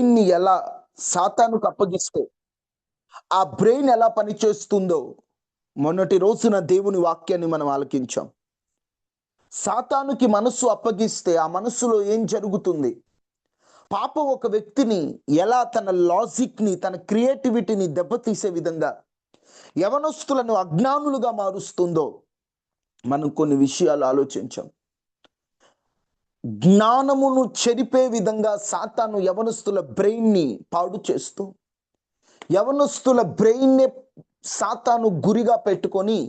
ని ఎలా సాతానుకు అప్పగిస్తే ఆ బ్రెయిన్ ఎలా పనిచేస్తుందో మొన్నటి రోజున దేవుని వాక్యాన్ని మనం ఆలకించాం. సాతానుకి మనస్సు అప్పగిస్తే ఆ మనస్సులో ఏం జరుగుతుంది? పాపం ఒక వ్యక్తిని ఎలా తన లాజిక్‌ని, తన క్రియేటివిటీని దెబ్బతీసే విధంగా యవనస్తులను అజ్ఞానులుగా మారుస్తుందో మనం కొన్ని విషయాలు ఆలోచించాం. జ్ఞానమును చెరిపే విధంగా సాతాను యవనస్తుల బ్రెయిన్‌ని పాడు చేస్తూ, యవనస్తుల బ్రెయిన్‌నే సాతాను గురిగా పెట్టుకొని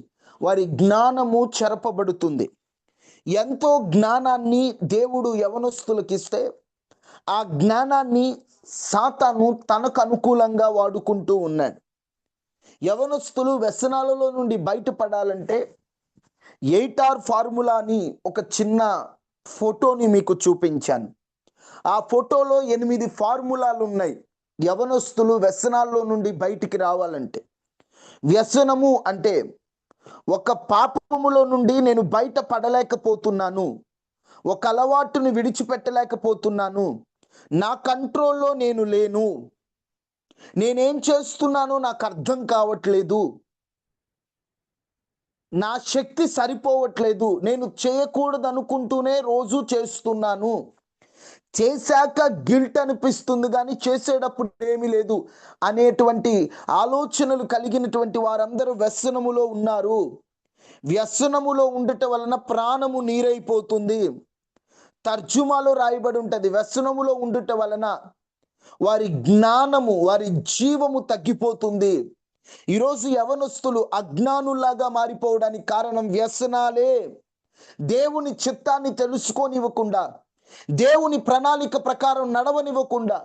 వారి జ్ఞానము చెరపబడుతుంది. ఎంతో జ్ఞానాన్ని దేవుడు యవనస్తులకిస్తే ఆ జ్ఞానాన్ని సాతాను తనకు అనుకూలంగా వాడుకుంటూ ఉన్నాడు. యవనస్తులు వ్యసనాలలో నుండి బయటపడాలంటే 8R ఫార్ములా అని ఒక చిన్న ఫోటోని మీకు చూపించాను. ఆ ఫోటోలో 8 ఫార్ములాలు ఉన్నాయి. యవనస్తులు వ్యసనాల్లో నుండి బయటికి రావాలంటే. వ్యసనము అంటే ఒక పాపములో నుండి నేను బయట పడలేకపోతున్నాను, ఒక అలవాటుని విడిచిపెట్టలేకపోతున్నాను, నా కంట్రోల్లో నేను లేను, నేనేం చేస్తున్నానో నాకు అర్థం కావట్లేదు, నా శక్తి సరిపోవట్లేదు, నేను చేయకూడదు అనుకుంటూనే రోజు చేస్తున్నాను, చేశాక గిల్ట్ అనిపిస్తుంది కానీ చేసేటప్పుడు ఏమీ లేదు అనేటువంటి ఆలోచనలు కలిగినటువంటి వారందరూ వ్యసనములో ఉన్నారు. వ్యసనములో ఉండటం వలన ప్రాణము నీరైపోతుంది. తర్జుమాలో రాయబడి ఉంటుంది, వ్యసనములో ఉండటం వలన వారి జ్ఞానము, వారి జీవము తగ్గిపోతుంది. ఈరోజు యవనస్తులు అజ్ఞానులాగా మారిపోవడానికి కారణం వ్యసనాలే. దేవుని చిత్తాన్ని తెలుసుకోనివ్వకుండా, దేవుని ప్రణాళిక ప్రకారం నడవనివ్వకుండా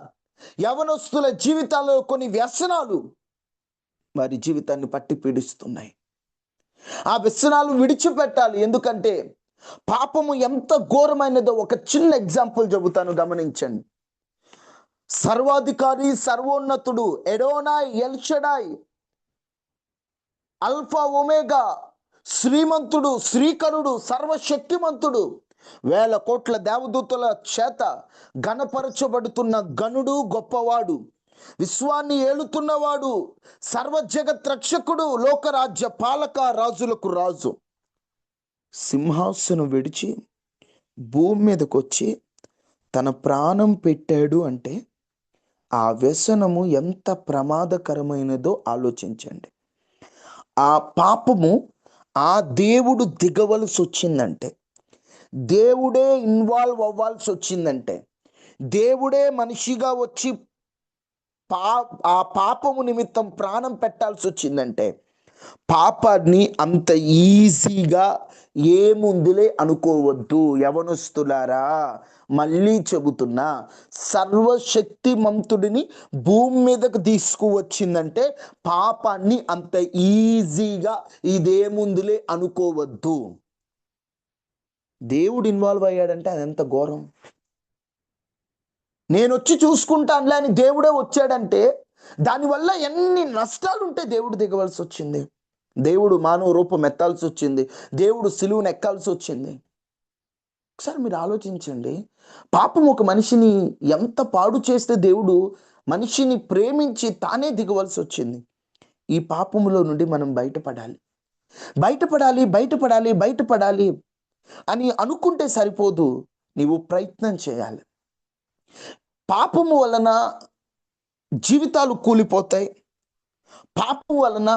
యవనస్తుల జీవితాల్లో కొన్ని వ్యసనాలు వారి జీవితాన్ని పట్టి పీడిస్తున్నాయి. ఆ వ్యసనాలు విడిచిపెట్టాలి. ఎందుకంటే పాపము ఎంత ఘోరమైనదో ఒక చిన్న ఎగ్జాంపుల్ చెబుతాను, గమనించండి. సర్వాధికారి, సర్వోన్నతుడు, ఎడోనాయ్, ఎల్షడాయ్, అల్ఫా ఒమేగా, శ్రీమంతుడు, శ్రీకరుడు, సర్వశక్తిమంతుడు, 1000 కోట్ల దేవదూతల చేత గణపరచబడుతున్న గనుడు, గొప్పవాడు, విశ్వాన్ని ఏలుతున్నవాడు, సర్వజగత్ రక్షకుడు, లోకరాజ్య పాలక, రాజులకు రాజు సింహాసనం విడిచి భూమి మీదకి వచ్చి తన ప్రాణం పెట్టాడు అంటే ఆ వ్యసనము ఎంత ప్రమాదకరమైనదో ఆలోచించండి. ఆ పాపము ఆ దేవుడు దిగవలసి వచ్చిందంటే, దేవుడే ఇన్వాల్వ్ అవ్వాల్సి వచ్చిందంటే, దేవుడే మనిషిగా వచ్చి ఆ పాపము నిమిత్తం ప్రాణం పెట్టాల్సి వచ్చిందంటే పాపాన్ని అంత ఈజీగా ఏముందిలే అనుకోవద్దు. యవనస్తులారా, మళ్ళీ చెబుతున్నా, సర్వశక్తిమంతుడిని భూమి మీదకు తీసుకువచ్చిందంటే పాపాన్ని అంత ఈజీగా ఇదేముందిలే అనుకోవద్దు. దేవుడు ఇన్వాల్వ్ అయ్యాడంటే అదెంత ఘోరం. నేను వచ్చి చూసుకుంటానులే అని దేవుడే వచ్చాడంటే దానివల్ల ఎన్ని నష్టాలు ఉంటే దేవుడు దిగవలసి వచ్చింది. దేవుడు మానవ రూపం ఎత్తాల్సి వచ్చింది. దేవుడు సిలువను ఎక్కాల్సి వచ్చింది. ఒకసారి మీరు ఆలోచించండి. పాపం ఒక మనిషిని ఎంత పాడు చేస్తే దేవుడు మనిషిని ప్రేమించి తానే దిగవలసి వచ్చింది. ఈ పాపములో నుండి మనం బయటపడాలి, బయటపడాలి, బయటపడాలి, బయటపడాలి అని అనుకుంటే సరిపోదు, నీవు ప్రయత్నం చేయాలి. పాపము వలన జీవితాలు కూలిపోతాయి. పాపం వలన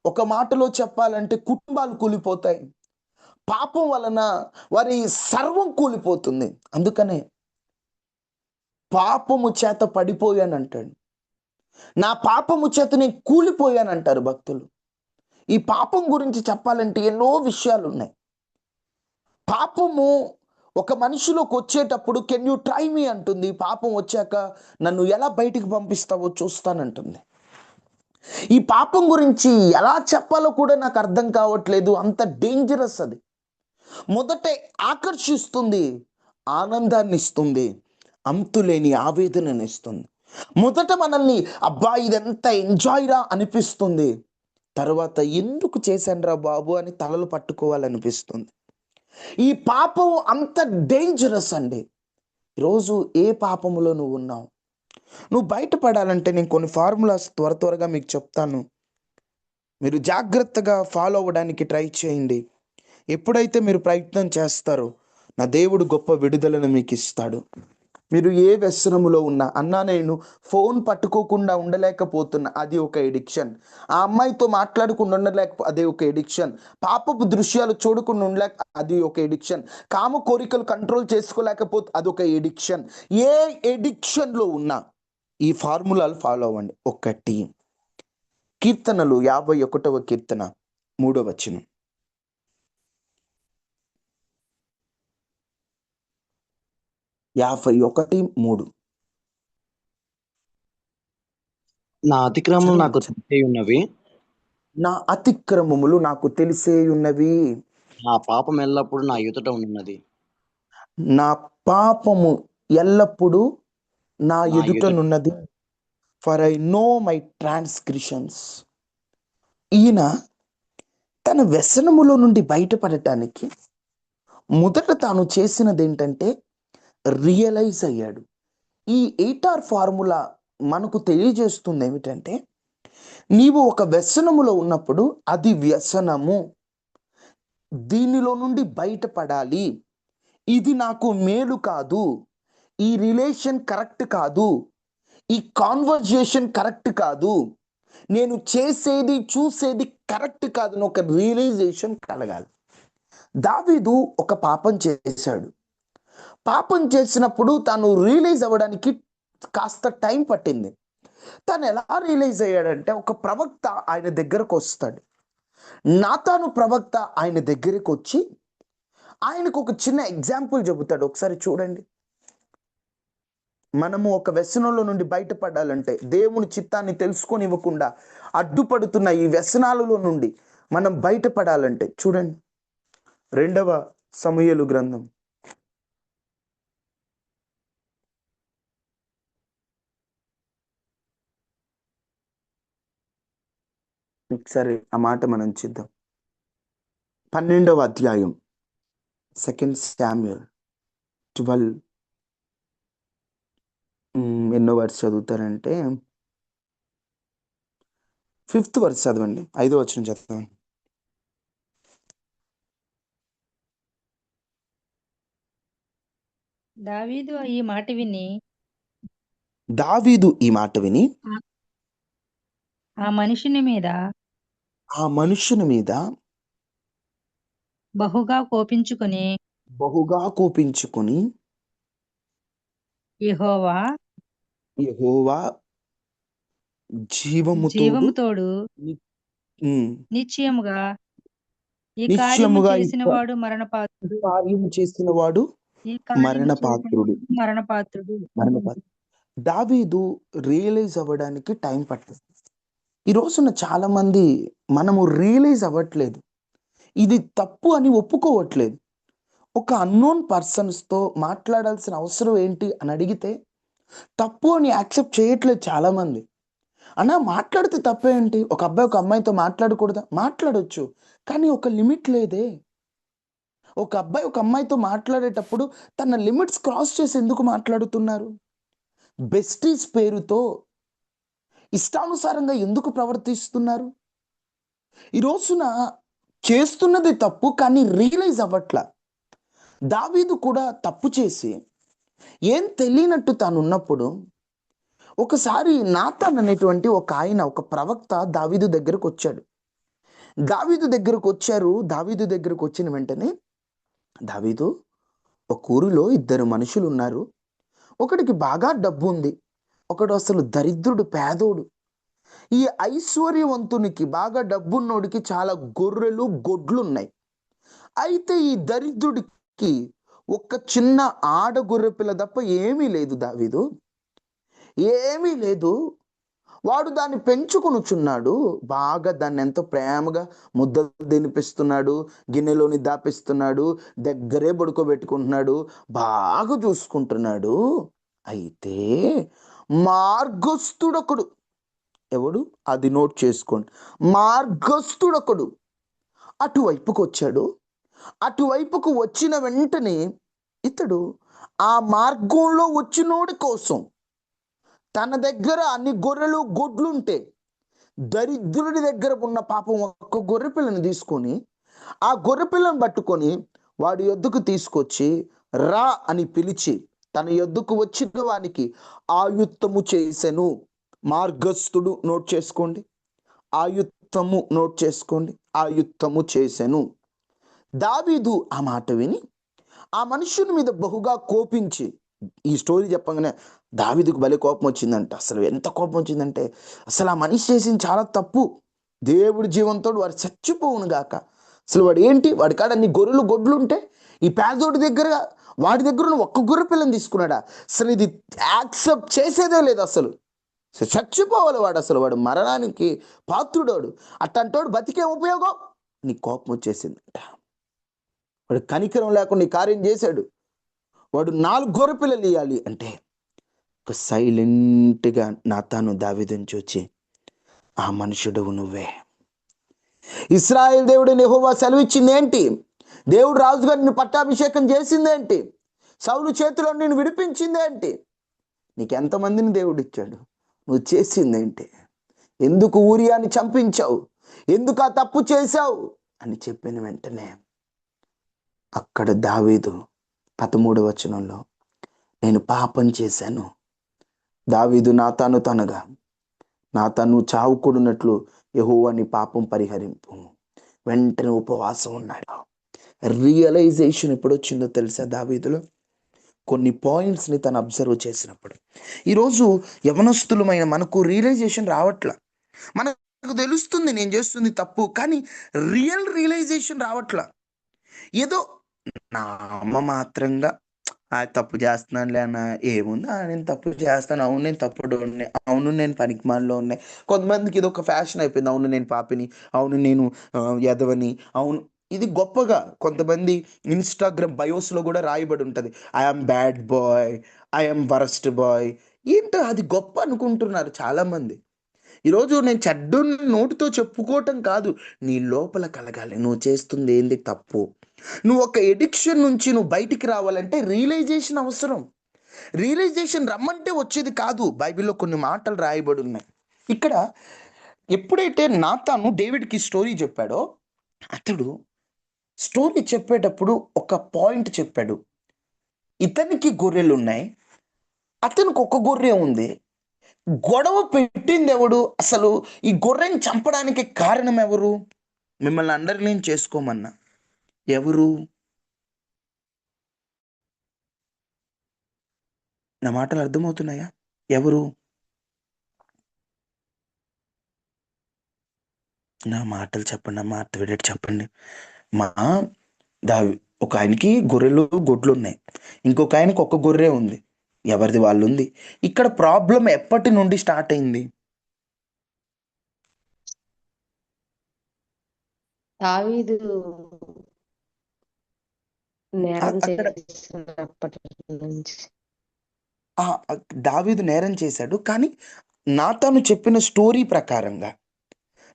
ఒక మాటలో చెప్పాలంటే కుటుంబాలు కూలిపోతాయి. పాపం వలన వారి సర్వం కూలిపోతుంది. అందుకనే పాపము చేత పడిపోయానంటాడు, నా పాపము చేత నేను కూలిపోయానంటారు భక్తులు. ఈ పాపం గురించి చెప్పాలంటే ఎన్నో విషయాలు ఉన్నాయి. పాపము ఒక మనిషిలోకి వచ్చేటప్పుడు కెన్ యూ ట్రై మీ అంటుంది. పాపం వచ్చాక నన్ను ఎలా బయటికి పంపిస్తావో చూస్తానంటుంది. ఈ పాపం గురించి ఎలా చెప్పాలో కూడా నాకు అర్థం కావట్లేదు, అంత డేంజరస్ అది. మొదటే ఆకర్షిస్తుంది, ఆనందాన్ని ఇస్తుంది, అంతులేని ఆవేదనని ఇస్తుంది. మొదట మనల్ని అబ్బా ఇదంతా ఎంజాయ్ రా అనిపిస్తుంది, తర్వాత ఎందుకు చేశానురా బాబు అని తలలు పట్టుకోవాలనిపిస్తుంది. ఈ పాపం అంత డేంజరస్ అండి. ఈరోజు ఏ పాపములో నువ్వు ఉన్నావు? నువ్వు బయటపడాలంటే నేను కొన్ని ఫార్ములాస్ త్వరగా మీకు చెప్తాను. మీరు జాగ్రత్తగా ఫాలో అవ్వడానికి ట్రై చేయండి. ఎప్పుడైతే మీరు ప్రయత్నం చేస్తారో నా దేవుడు గొప్ప విడుదలను మీకు ఇస్తాడు. మీరు ఏ వ్యసనములో ఉన్నా, అన్నా నేను ఫోన్ పట్టుకోకుండా ఉండలేకపోతున్నా, అది ఒక ఎడిక్షన్. ఆ అమ్మాయితో మాట్లాడకుండా అది ఒక ఎడిక్షన్. పాపపు దృశ్యాలు చూడకుండా ఉండలేక అది ఒక ఎడిక్షన్. కామ కోరికలు కంట్రోల్ చేసుకోలేకపోతే అదొక ఎడిక్షన్. ఏ ఎడిక్షన్లో ఉన్నా ఈ ఫార్ములాలు ఫాలో అవ్వండి. ఒకటి, కీర్తనలు 51వ కీర్తన 3వ వచనం. 51:3. నా అతిక్రమములు నాకు తెలిసే ఉన్నవి, నా అతిక్రమములు నాకు తెలిసే ఉన్నవి, నా పాపం ఎల్లప్పుడు నా ఎదుట ఉన్నది. నా పాపము ఎల్లప్పుడూ నా నా ఎదుటనున్నది. For I know my transgressions. ఈయన తన వ్యసనములో నుండి బయటపడటానికి మొదట తాను చేసినది ఏంటంటే రియలైజ్ అయ్యాడు. ఈ 8R ఫార్ములా మనకు తెలియజేస్తుంది ఏమిటంటే, నీవు ఒక వ్యసనములో ఉన్నప్పుడు అది వ్యసనము, దీనిలో నుండి బయటపడాలి, ఇది నాకు మేలు కాదు, ఈ రిలేషన్ కరెక్ట్ కాదు, ఈ కాన్వర్జేషన్ కరెక్ట్ కాదు, నేను చేసేది చూసేది కరెక్ట్ కాదు అని ఒక రియలైజేషన్ కలగాలి. దావీదు ఒక పాపం చేశాడు. పాపం చేసినప్పుడు తాను రియలైజ్ అవ్వడానికి కాస్త టైం పట్టింది. తను ఎలా రియలైజ్ అయ్యాడంటే, ఒక ప్రవక్త ఆయన దగ్గరకు వస్తాడు. నాతాను ప్రవక్త ఆయన దగ్గరికి వచ్చి ఆయనకు ఒక చిన్న ఎగ్జాంపుల్ చెబుతాడు. ఒకసారి చూడండి. మనము ఒక వ్యసనంలో నుండి బయటపడాలంటే, దేవుని చిత్తాన్ని తెలుసుకొని ఇవ్వకుండా అడ్డుపడుతున్న ఈ వ్యసనాలలో నుండి మనం బయటపడాలంటే చూడండి, 2వ సమూయేలు గ్రంథం 12వ అధ్యాయం 2 శామ్యూయల్ 12. ఎన్నో వర్స్ చదువుతారంటే 5th వర్స్ చదవండి. 5వ వచనం చదవండి. దావీదు ఈ మాట విని ఆ మనుషుని మీద బహుగా కోపించుకొని యెహోవా జీవముతోడు నిశ్చయముగా ఈ కార్యము చేసినవాడు మరణపాత్రుడు. దావీదు రియలైజ్ అవ్వడానికి టైం పట్టింది. ఈ రోజున చాలా మంది మనము రియలైజ్ అవ్వట్లేదు, ఇది తప్పు అని ఒప్పుకోవట్లేదు. ఒక అన్నోన్ పర్సన్స్తో మాట్లాడాల్సిన అవసరం ఏంటి అని అడిగితే తప్పు అని యాక్సెప్ట్ చేయట్లేదు చాలా మంది. అన్నా మాట్లాడితే తప్పేంటి? ఒక అబ్బాయి ఒక అమ్మాయితో మాట్లాడకూడదా? మాట్లాడొచ్చు, కానీ ఒక లిమిట్ లేదే. ఒక అబ్బాయి ఒక అమ్మాయితో మాట్లాడేటప్పుడు తన లిమిట్స్ క్రాస్ చేసి ఎందుకు మాట్లాడుతున్నారు? బెస్టీస్ పేరుతో ఇష్టానుసారంగా ఎందుకు ప్రవర్తిస్తున్నారు? ఈ రోజున చేస్తున్నది తప్పు, కానీ రియలైజ్ అవ్వట్లా. దావీదు కూడా తప్పు చేసి ఏం తెలియనట్టు తాను ఉన్నప్పుడు ఒకసారి నాతాన్ అనేటువంటి ఒక ప్రవక్త దావీదు దగ్గరకు వచ్చాడు. దావీదు దగ్గరకు వచ్చిన వెంటనే, దావీదు, ఒక ఊరిలో 2 మనుషులు ఉన్నారు. ఒకడికి బాగా డబ్బు ఉంది, ఒకడు అసలు దరిద్రుడు, పేదోడు. ఈ ఐశ్వర్యవంతునికి, బాగా డబ్బున్నోడికి చాలా గొర్రెలు గొడ్లు ఉన్నాయి. అయితే ఈ దరిద్రుడికి ఒక చిన్న ఆడ గొర్రె పిల్ల తప్ప ఏమీ లేదు. దావీదు, ఏమీ లేదు. వాడు దాన్ని పెంచుకొనుచున్నాడు. బాగా దాన్ని ఎంతో ప్రేమగా ముద్దలు తినిపిస్తున్నాడు, గిన్నెలోని దాపిస్తున్నాడు, దగ్గరే పడుకోబెట్టుకుంటున్నాడు, బాగా చూసుకుంటున్నాడు. అయితే మార్గస్థుడొకడు, ఎవడు? అది నోట్ చేసుకోండి. మార్గస్థుడొకడు అటువైపుకు వచ్చాడు. అటువైపుకు వచ్చిన వెంటనే ఇతడు ఆ మార్గంలో వచ్చినోడి కోసం తన దగ్గర అన్ని గొర్రెలు గొడ్లుంటే దరిద్రుడి దగ్గర ఉన్న పాపం ఒక్క గొర్రె పిల్లని తీసుకొని ఆ గొర్రె పిల్లని పట్టుకొని వాడి యొద్దకు తీసుకొచ్చి రా అని పిలిచి తన యొద్దకు వచ్చిన వానికి ఆయుత్తము చేసెను. మార్గస్థుడు నోట్ చేసుకోండి, ఆయుత్తము నోట్ చేసుకోండి, ఆయుత్తము చేసెను. దావీదు ఆ మాట విని ఆ మనుషుని మీద బహుగా కోపించి, ఈ స్టోరీ చెప్పగానే దావీదుకు భలే కోపం వచ్చిందంట. అసలు ఎంత కోపం వచ్చిందంటే, అసలు ఆ మనిషి చేసింది చాలా తప్పు, దేవుడి జీవంతో వాడు చచ్చిపోవును గాక. అసలు వాడు ఏంటి, వాడి కాడ అన్ని గొర్రెలు గొడ్లు ఉంటే ఈ పేదోడి దగ్గర, వాడి దగ్గర ఉన్న ఒక్క గొర్రె పిల్లని తీసుకున్నాడా? అసలు ఇది యాక్సెప్ట్ చేసేదే లేదు. అసలు చచ్చిపోవాలి వాడు, అసలు వాడు మరణానికి పాత్రుడోడు. అట్టంటోడు బతికే ఉపయోగం? నీ కోపం వచ్చేసిందంట. వాడు కనికరం లేకుండా ఈ కార్యం చేశాడు. వాడు 4 గొర్రె పిల్లలు ఇవ్వాలి అంటే ఒక సైలెంట్గా నాతాను దావీదుని చూచి, ఆ మనుషుడు నువ్వే. ఇశ్రాయేల్ దేవుడు యెహోవా సెలవిచ్చింది ఏంటి? దేవుడు రాజుగారిని పట్టాభిషేకం చేసిందేంటి? సౌలు చేతిలో నేను విడిపించిందేంటి? నీకెంతమందిని దేవుడు ఇచ్చాడు? నువ్వు చేసిందేంటి? ఎందుకు ఊరియాని చంపించావు? ఎందుకు ఆ తప్పు చేశావు అని చెప్పిన వెంటనే అక్కడ దావీదు 13వ వచనంలో, నేను పాపం చేశాను. దావీదు నాతాను తనగా, నాతాను చావుకుడున్నట్లు యెహోవాని పాపం పరిహరింపు. వెంటనే ఉపవాసం ఉన్నాడు. రియలైజేషన్ ఎప్పుడు వచ్చిందో తెలుసా దావీదులో? కొన్ని పాయింట్స్ని తను అబ్జర్వ్ చేసినప్పుడు. ఈరోజు యవనస్తులమైన మనకు రియలైజేషన్ రావట్లా. మనకు తెలుస్తుంది నేను చేస్తుంది తప్పు, కానీ రియలైజేషన్ రావట్లా. ఏదో నామ మాత్రంగా ఆ తప్పు చేస్తున్నానులే అన్న, ఏముంది నేను తప్పు చేస్తాను, అవును నేను తప్పుడు ఉన్నాయి, అవును నేను పనికిమాలలో ఉన్నాయి. కొంతమందికి ఇది ఒక ఫ్యాషన్ అయిపోయింది, అవును నేను పాపిని, అవును నేను ఎదవని, అవును. ఇది గొప్పగా కొంతమంది ఇన్స్టాగ్రామ్ బయోస్లో కూడా రాయబడి ఉంటుంది, I'm bad boy, I'm worst boy. ఏంటో అది గొప్ప అనుకుంటున్నారు చాలామంది. ఈరోజు నేను చెడ్డు నోటితో చెప్పుకోవటం కాదు, నీ లోపల కలగాలి నువ్వు చేస్తుంది ఏంది తప్పు. నువ్వు ఒక ఎడిక్షన్ నుంచి నువ్వు బయటికి రావాలంటే రియలైజేషన్ అవసరం. రియలైజేషన్ రమ్మంటే వచ్చేది కాదు. బైబిల్లో కొన్ని మాటలు రాయబడి ఉన్నాయి. ఇక్కడ ఎప్పుడైతే నాతాను డేవిడ్కి స్టోరీ చెప్పాడో, అతడు స్టోరీ చెప్పేటప్పుడు ఒక పాయింట్ చెప్పాడు. ఇతనికి గొర్రెలు ఉన్నాయి, అతనికి ఒక గొర్రె ఉంది. గొడవ పెట్టింది ఎవడు? అసలు ఈ గొర్రెని చంపడానికి కారణం ఎవరు? మిమ్మల్ని అండర్లైన్ చేసుకోమన్నా, ఎవరు? నా మాటలు అర్థమవుతున్నాయా? ఎవరు? నా మాటలు చెప్పండి, నా మాట విడేటి చెప్పండి. మా దావి ఒక ఆయనకి గొర్రెలు గొడ్లు ఉన్నాయి, ఇంకొక ఆయనకి ఒక్క గొర్రె ఉంది. ఎవరిది వాళ్ళు ఉంది. ఇక్కడ ప్రాబ్లం ఎప్పటి నుండి స్టార్ట్ అయింది? దావీదు నేరం అక్కడ చేసినప్పటి నుంచి. దావీదు నేరం చేశాడు, కానీ నాతాను చెప్పిన స్టోరీ ప్రకారంగా,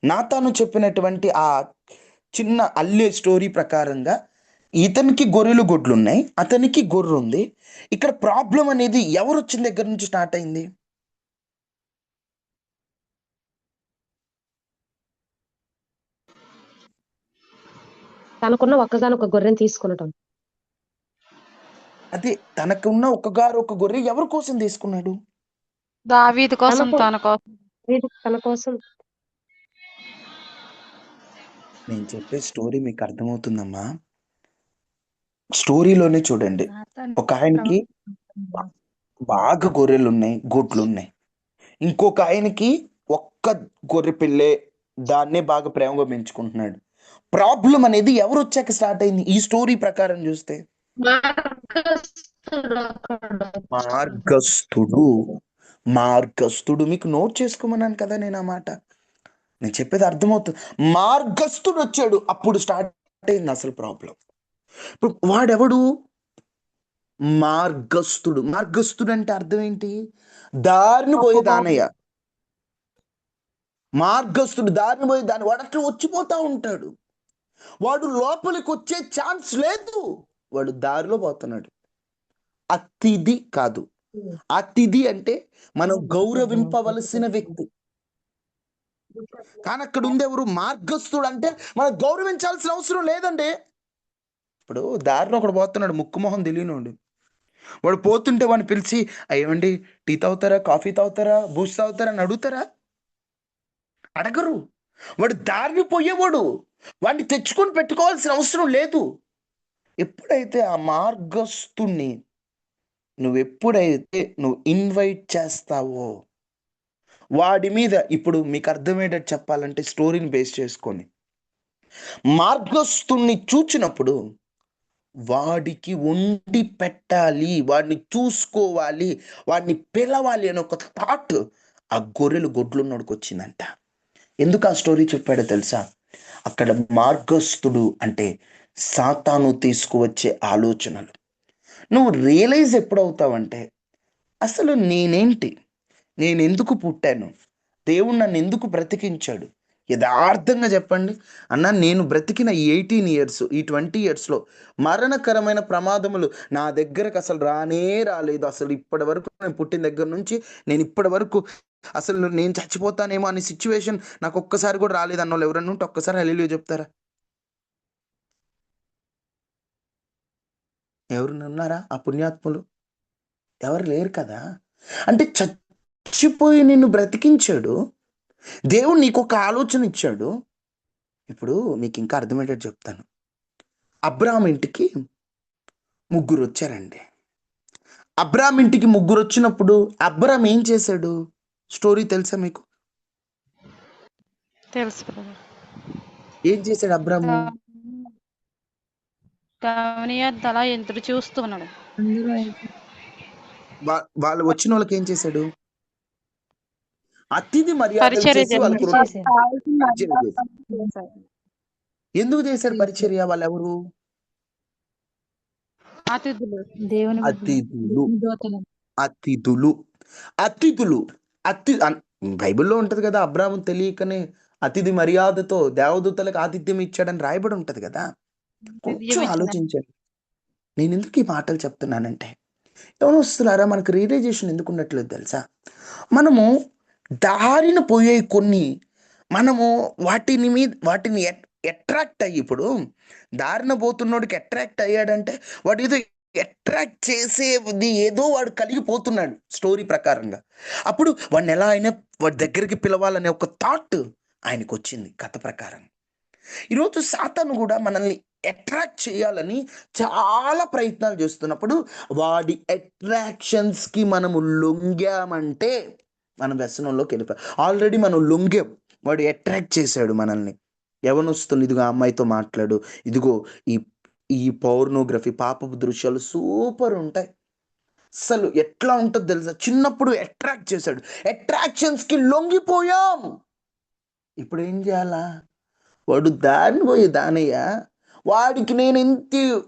నాతాను చెప్పినటువంటి ఆ చిన్న అల్లే స్టోరీ ప్రకారంగా ఇతనికి గొర్రెలు గొడ్లు ఉన్నాయి, అతనికి గొర్రె ఉంది. ఇక్కడ ప్రాబ్లం అనేది ఎవరు వచ్చిన దగ్గర నుంచి స్టార్ట్ అయింది? తనకున్న ఒక్కగానొక్క గొర్రెని తీసుకునటం. అదే తనకున్న ఒక గొర్రె ఎవరి కోసం తీసుకున్నాడు? దావీదు కోసం, తన కోసం. తన కోసం. నేను చెప్పే స్టోరీ మీకు అర్థమవుతుందమ్మా? స్టోరీలోనే చూడండి, ఒక ఆయనకి బాగా గొర్రెలు ఉన్నాయి, గొడ్లు ఉన్నాయి. ఇంకొక ఆయనకి ఒక్క గొర్రె పిల్లే, దాన్నే బాగా ప్రేమగా పెంచుకుంటున్నాడు. ప్రాబ్లం అనేది ఎవరు వచ్చాక స్టార్ట్ అయింది ఈ స్టోరీ ప్రకారం చూస్తే? మార్గస్థుడు. మార్గస్థుడు మీకు నోట్ చేసుకోమన్నాను కదా నేను. ఆ మాట నేను చెప్పేది అర్థమవుతుంది. మార్గస్థుడు వచ్చాడు, అప్పుడు స్టార్ట్ అయింది అసలు ప్రాబ్లం. ఇప్పుడు వాడెవడు? మార్గస్థుడు. మార్గస్థుడు అంటే అర్థం ఏంటి? దారిని పోయే దానయ్య. మార్గస్థుడు దారిని పోయే దాని, వాడు అట్లా వచ్చిపోతా ఉంటాడు. వాడు లోపలికి వచ్చే ఛాన్స్ లేదు, వాడు దారిలో పోతున్నాడు. అతిథి కాదు, అతిథి అంటే మనం గౌరవింపవలసిన వ్యక్తి. కానీ అక్కడ ఉంది ఎవరు? మార్గస్థుడు. అంటే మనం గౌరవించాల్సిన అవసరం లేదండి. ఇప్పుడు దారిలో ఒకడు పోతున్నాడు, ముక్కు మొహం తెలియనోడు. వాడు పోతుంటే వాడిని పిలిచి ఏమండి టీ తాగుతారా, కాఫీ తాగుతారా, బూస్ట్ తాగుతారా అని అడుగుతారా? అడగరు. వాడు దారిని పోయేవాడు, వాడిని తెచ్చుకొని పెట్టుకోవాల్సిన అవసరం లేదు. ఎప్పుడైతే ఆ మార్గస్థుణ్ణి నువ్వు ఇన్వైట్ చేస్తావో వాడి మీద, ఇప్పుడు మీకు అర్థమయ్యేటట్టు చెప్పాలంటే స్టోరీని బేస్ చేసుకొని, మార్గస్థుణ్ణి చూచినప్పుడు వాడికి వండి పెట్టాలి, వాడిని చూసుకోవాలి, వాడిని పిలవాలి అని ఒక థాట్ ఆ గొర్రెలు గొడ్లున్నోడికి వచ్చిందంట. ఎందుకు ఆ స్టోరీ చెప్పాడో తెలుసా? అక్కడ మార్గస్థుడు అంటే సాతాను తీసుకువచ్చే ఆలోచనలు. నువ్వు రియలైజ్ ఎప్పుడవుతావంటే అసలు నేనేంటి, నేను ఎందుకు పుట్టాను, దేవుడు నన్ను ఎందుకు బ్రతికించాడు. యథార్థంగా చెప్పండి అన్న, నేను బ్రతికిన 18 ఇయర్స్, ఈ 20 ఇయర్స్లో మరణకరమైన ప్రమాదములు నా దగ్గరకు అసలు రానే రాలేదు. అసలు ఇప్పటి వరకు, నేను పుట్టిన దగ్గర నుంచి నేను ఇప్పటి వరకు అసలు నేను చచ్చిపోతానేమో అనే సిచ్యువేషన్ నాకు ఒక్కసారి కూడా రాలేదు అన్న వాళ్ళు ఎవరన్నా ఉంటే ఒక్కసారి హల్లెలూయా చెప్తారా? ఎవరు ఉన్నారా ఆ పుణ్యాత్ములు? ఎవరు లేరు కదా. అంటే చచ్చిపోయి నిన్ను బ్రతికించాడు దేవుడు, నీకు ఒక ఆలోచన ఇచ్చాడు. ఇప్పుడు మీకు ఇంకా అర్థమయ్యేటట్టు చెప్తాను. అబ్రాహాం ఇంటికి 3 వచ్చారండి. అబ్రాహాం ఇంటికి 3 వచ్చినప్పుడు అబ్రాహాం ఏం చేశాడు? స్టోరీ తెలుసా మీకు? తెలుసు బ్రదర్. ఏం చేశాడు అబ్రాహాము? అలా ఎదురు చూస్తున్నాడు. వాళ్ళు వచ్చిన వాళ్ళకి ఏం చేశాడు? అతిథి మర్యాదలు పరిచర్య చేసి వాళ్ళకి చేశాడు. పరిచర్య చేశాడు. ఎందుకు చేశాడు పరిచర్య? వాళ్ళు ఎవరు? అతిథులు. దేవుని అతిథులు. దూతలు. అతిథులు. అతిథులు. బైబిల్లో ఉంటది కదా, అబ్రాహాము తెలియకనే అతిథి మర్యాదతో దేవదూతలకు ఆతిథ్యం ఇచ్చాడని రాయబడి ఉంటది కదా. కొంచెం ఆలోచించండి. నేను ఎందుకు ఈ మాటలు చెప్తున్నానంటే, ఎవరు వస్తున్నారా, మనకు రియలైజేషన్ ఎందుకు ఉండట్లేదు తెలుసా? మనము దారిన పోయే కొన్ని, మనము వాటిని అట్రాక్ట్ అయ్యి, ఇప్పుడు దారిన పోతున్నోడికి అట్రాక్ట్ అయ్యాడంటే వాడు ఏదో అట్రాక్ట్ చేసేది ఏదో వాడు కలిగిపోతున్నాడు స్టోరీ ప్రకారంగా. అప్పుడు వాడిని ఎలా అయినా వాడి దగ్గరికి పిలవాలనే ఒక థాట్ ఆయనకు వచ్చింది కథ ప్రకారం. ఈరోజు సాతాను కూడా మనల్ని అట్రాక్ట్ చేయాలని చాలా ప్రయత్నాలు చేస్తున్నప్పుడు వాడి అట్రాక్షన్స్కి మనము లొంగామంటే మనం వ్యసనంలోకి వెళ్ళిపోయాం. ఆల్రెడీ మనం లొంగాం, వాడు అట్రాక్ట్ చేశాడు మనల్ని. ఎవనొస్తుంది, ఇదిగో ఆ అమ్మాయితో మాట్లాడు, ఇదిగో ఈ పౌర్నోగ్రఫీ పాపపు దృశ్యాలు సూపర్ ఉంటాయి. అసలు ఎట్లా ఉంటుందో తెలుసా? చిన్నప్పుడు అట్రాక్ట్ చేశాడు, అట్రాక్షన్స్కి లొంగిపోయాం. ఇప్పుడు ఏం చేయాలా? వాడు దారిని పోయి దానయ్య, వాడికి నేను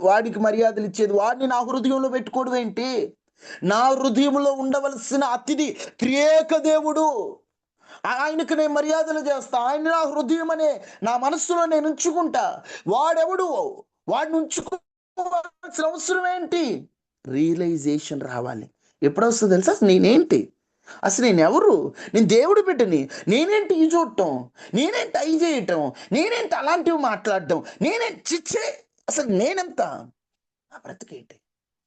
వాడికి మర్యాదలు ఇచ్చేది, వాడిని నా హృదయంలో పెట్టుకోవడం ఏంటి? నా హృదయంలో ఉండవలసిన అతిథి త్రియేక దేవుడు, ఆయనకు నేను మర్యాదలు చేస్తా, ఆయన నా హృదయం అనే నా మనస్సులో నేను ఉంచుకుంటా. వాడెవడు? వాడిని ఉంచుకోవాల్సిన అవసరం ఏంటి? రియలైజేషన్ రావాలి. ఎప్పుడు వస్తుంది తెలుసా? నేనేంటి, అసలు నేను ఎవరు, నేను దేవుడు బిడ్డని, నేనేంటి ఈ చూడటం, నేనేంటి అయి చేయటం, నేనేంటి అలాంటివి మాట్లాడటం, నేనేంటి చిచ్చే, అసలు నేనెంత, నా బ్రతికేంటి?